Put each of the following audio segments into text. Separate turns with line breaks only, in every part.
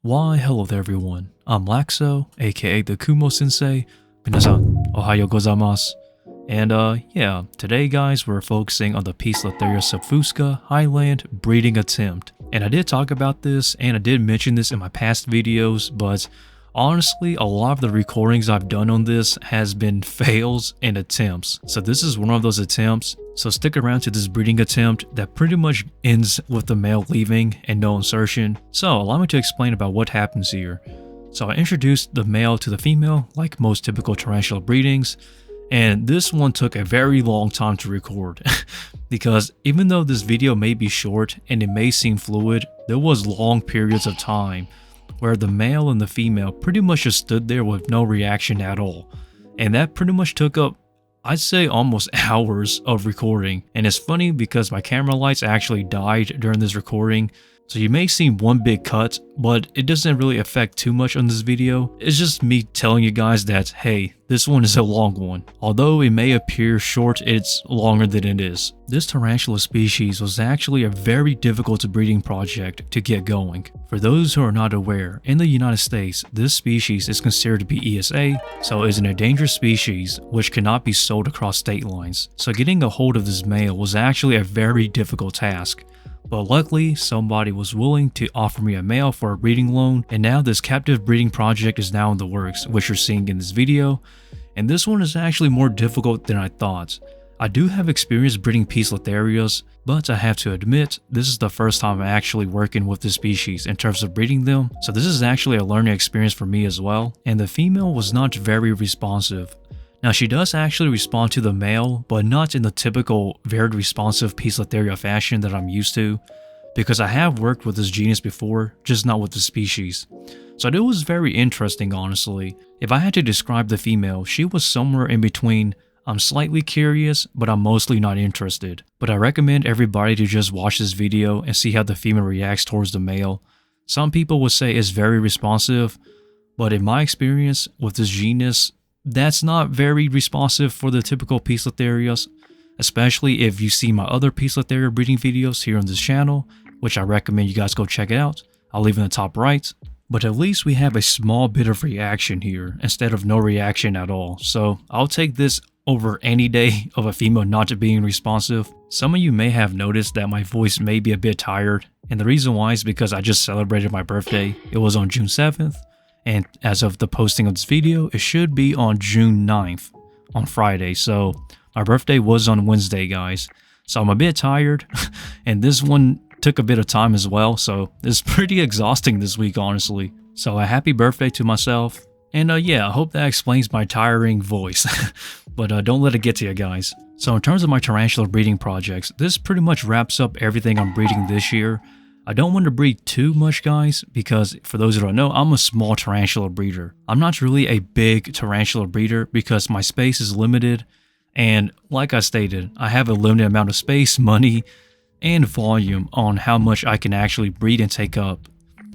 Why, hello there everyone. I'm Laxow, aka the Kumo Sensei. Minasan, ohayo gozaimasu. And yeah, today guys we're focusing on the Poecilotheria subfusca Highland breeding attempt. And I did talk about this and I did mention this in my past videos, but honestly a lot of the recordings I've done on this has been fails and attempts. So this is one of those attempts. So stick around to this breeding attempt that pretty much ends with the male leaving and no insertion. So allow me to explain about what happens here. So I introduced the male to the female like most typical tarantula breedings. And this one took a very long time to record because even though this video may be short and it may seem fluid, there was long periods of time where the male and the female pretty much just stood there with no reaction at all. And that pretty much took up, I'd say, almost hours of recording. And it's funny because my camera lights actually died during this recording. So you may see one big cut, but it doesn't really affect too much on this video. It's just me telling you guys that, hey, this one is a long one. Although it may appear short, it's longer than it is. This tarantula species was actually a very difficult breeding project to get going. For those who are not aware, in the United States, this species is considered to be ESA, so it is an endangered species which cannot be sold across state lines. So getting a hold of this male was actually a very difficult task. But luckily, somebody was willing to offer me a male for a breeding loan, and now this captive breeding project is now in the works, which you're seeing in this video. And this one is actually more difficult than I thought. I do have experience breeding Poecilotherias, but I have to admit, this is the first time I'm actually working with this species in terms of breeding them, so this is actually a learning experience for me as well. And the female was not very responsive. Now she does actually respond to the male, but not in the typical very responsive Poecilotheria fashion that I'm used to, because I have worked with this genus before, just not with the species. So it was very interesting honestly. If I had to describe the female, she was somewhere in between I'm slightly curious, but I'm mostly not interested. But I recommend everybody to just watch this video and see how the female reacts towards the male. Some people would say it's very responsive, but in my experience with this genus, that's not very responsive for the typical Poecilotherias, especially if you see my other Poecilotheria breeding videos here on this channel, which I recommend you guys go check it out. I'll leave in the top right. But at least we have a small bit of reaction here instead of no reaction at all. So I'll take this over any day of a female not being responsive. Some of you may have noticed that my voice may be a bit tired, and the reason why is because I just celebrated my birthday. It was on June 7th. And as of the posting of this video, it should be on June 9th, on Friday. So my birthday was on Wednesday, guys. So I'm a bit tired, and this one took a bit of time as well. So it's pretty exhausting this week, honestly. So a happy birthday to myself. And yeah, I hope that explains my tiring voice. But don't let it get to you guys. So in terms of my tarantula breeding projects, this pretty much wraps up everything I'm breeding this year. I don't want to breed too much, guys, because for those who don't know, I'm a small tarantula breeder. I'm not really a big tarantula breeder because my space is limited, and like I stated, I have a limited amount of space, money, and volume on how much I can actually breed and take up.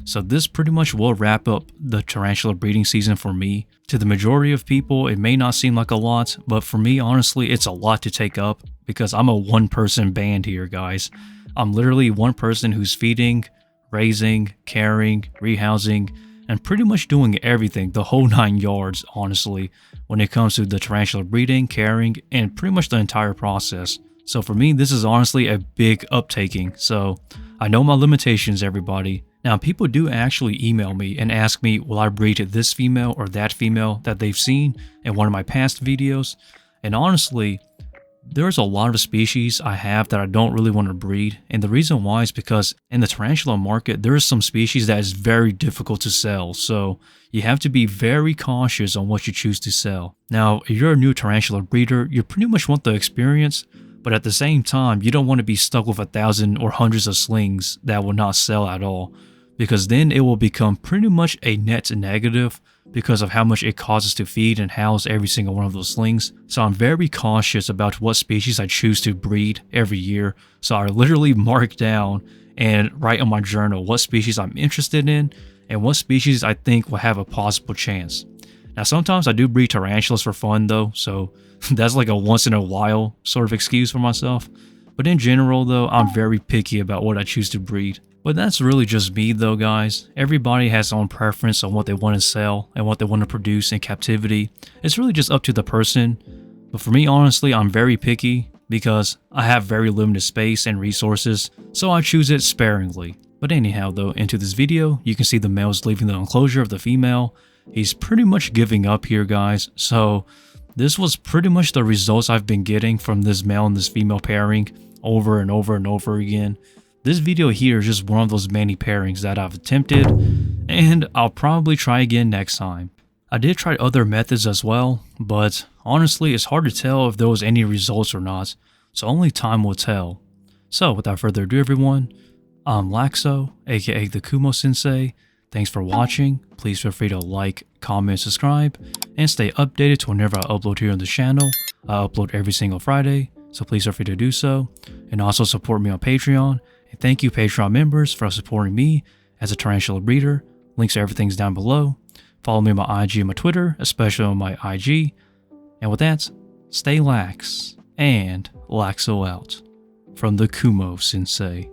So this pretty much will wrap up the tarantula breeding season for me. To the majority of people, it may not seem like a lot, but for me, honestly, it's a lot to take up because I'm a one-person band here, guys. I'm literally one person who's feeding, raising, caring, rehousing, and pretty much doing everything, the whole 9 yards, honestly, when it comes to the tarantula breeding, caring, and pretty much the entire process. So for me, this is honestly a big uptaking. So I know my limitations, everybody. Now, people do actually email me and ask me, will I breed this female or that female that they've seen in one of my past videos? And honestly, there's a lot of species I have that I don't really want to breed, and the reason why is because in the tarantula market, there is some species that is very difficult to sell, so you have to be very cautious on what you choose to sell. Now, if you're a new tarantula breeder, you pretty much want the experience, but at the same time, you don't want to be stuck with 1,000 or hundreds of slings that will not sell at all, because then it will become pretty much a net negative because of how much it costs to feed and house every single one of those slings. So I'm very cautious about what species I choose to breed every year. So I literally mark down and write on my journal what species I'm interested in and what species I think will have a possible chance. Now sometimes I do breed tarantulas for fun though, so that's like a once in a while sort of excuse for myself. But in general though, I'm very picky about what I choose to breed. But that's really just me though, guys. Everybody has their own preference on what they want to sell and what they want to produce in captivity. It's really just up to the person. But for me, honestly, I'm very picky because I have very limited space and resources, so I choose it sparingly. But anyhow though, into this video, you can see the male's leaving the enclosure of the female. He's pretty much giving up here, guys. So this was pretty much the results I've been getting from this male and this female pairing over and over and over again. This video here is just one of those many pairings that I've attempted, and I'll probably try again next time. I did try other methods as well, but honestly it's hard to tell if there was any results or not, so only time will tell. So without further ado everyone, I'm Laxow, aka the Kumo Sensei. Thanks for watching. Please feel free to like, comment, subscribe, and stay updated to whenever I upload here on the channel. I upload every single Friday, so please feel free to do so. And also support me on Patreon. And thank you Patreon members for supporting me as a tarantula breeder. Links to everything's down below. Follow me on my IG and my Twitter, especially on my IG. And with that, stay lax and Laxow out from the Kumo Sensei.